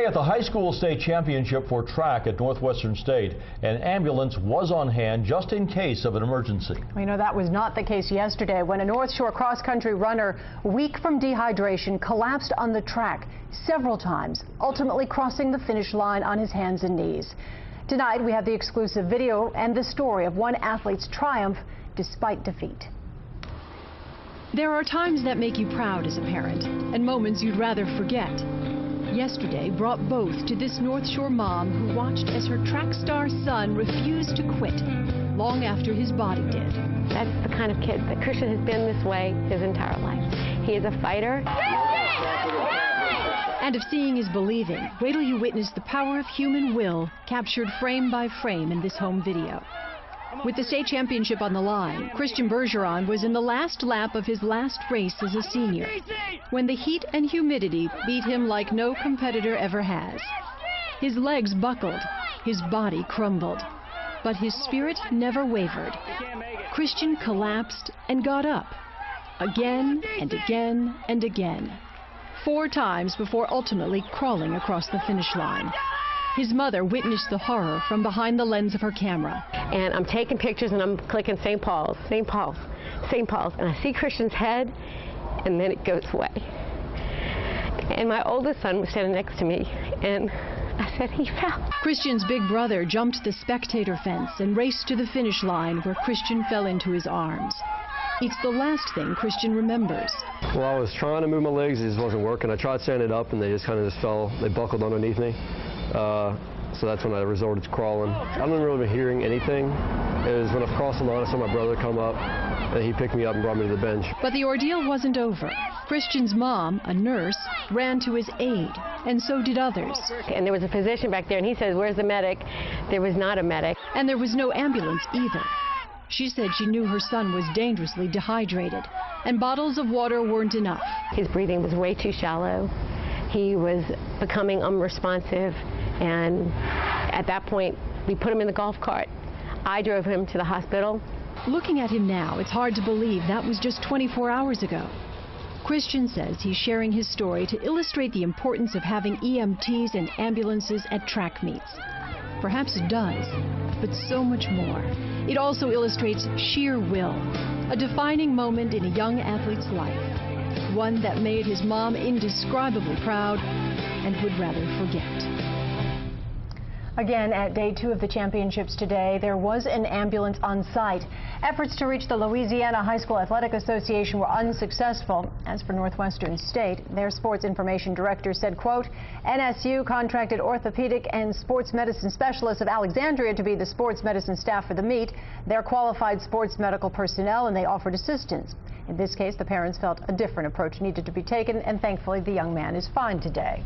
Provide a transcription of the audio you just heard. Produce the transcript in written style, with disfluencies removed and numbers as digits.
at the high school state championship for track at Northwestern State, an ambulance was on hand just in case of an emergency. We know that was not the case yesterday when a North Shore cross-country runner, weak from dehydration, collapsed on the track several times, ultimately crossing the finish line on his hands and knees. Tonight, we have the exclusive video and the story of one athlete's triumph despite defeat. There are times that make you proud as a parent, and moments you'd rather forget. Yesterday brought both to this North Shore mom who watched as her track star son refused to quit long after his body did. That's the kind of kid that Christian has been this way his entire life. He is a fighter. And if seeing is believing, wait till you witness the power of human will captured frame by frame in this home video. With the state championship on the line, Christian Bergeron was in the last lap of his last race as a senior, when the heat and humidity beat him like no competitor ever has. His legs buckled, his body crumbled, but his spirit never wavered. Christian collapsed and got up, again and again and again, 4 times before ultimately crawling across the finish line. His mother witnessed the horror from behind the lens of her camera. And I'm taking pictures and I'm clicking St. Paul's, St. Paul's, St. Paul's. And I see Christian's head and then it goes away. And my oldest son was standing next to me and I said, he fell. Christian's big brother jumped the spectator fence and raced to the finish line where Christian fell into his arms. It's the last thing Christian remembers. Well, I was trying to move my legs, it just wasn't working. I tried standing up and they just kind of fell, they buckled underneath me. So that's when I resorted to crawling. I don't really remember hearing anything. It was when I crossed the line, I saw my brother come up, and he picked me up and brought me to the bench. But the ordeal wasn't over. Christian's mom, a nurse, ran to his aid, and so did others. And there was a physician back there, and he says, where's the medic? There was not a medic. And there was no ambulance either. She said she knew her son was dangerously dehydrated, and bottles of water weren't enough. His breathing was way too shallow. He was becoming unresponsive. And at that point, we put him in the golf cart. I drove him to the hospital. Looking at him now, it's hard to believe that was just 24 hours ago. Christian says he's sharing his story to illustrate the importance of having EMTs and ambulances at track meets. Perhaps it does, but so much more. It also illustrates sheer will, a defining moment in a young athlete's life, one that made his mom indescribably proud and would rather forget. Again, at day 2 of the championships today, there was an ambulance on site. Efforts to reach the Louisiana High School Athletic Association were unsuccessful. As for Northwestern State, their sports information director said, quote, NSU contracted orthopedic and sports medicine specialists of Alexandria to be the sports medicine staff for the meet. They're qualified sports medical personnel and they offered assistance. In this case, the parents felt a different approach needed to be taken, and thankfully the young man is fine today.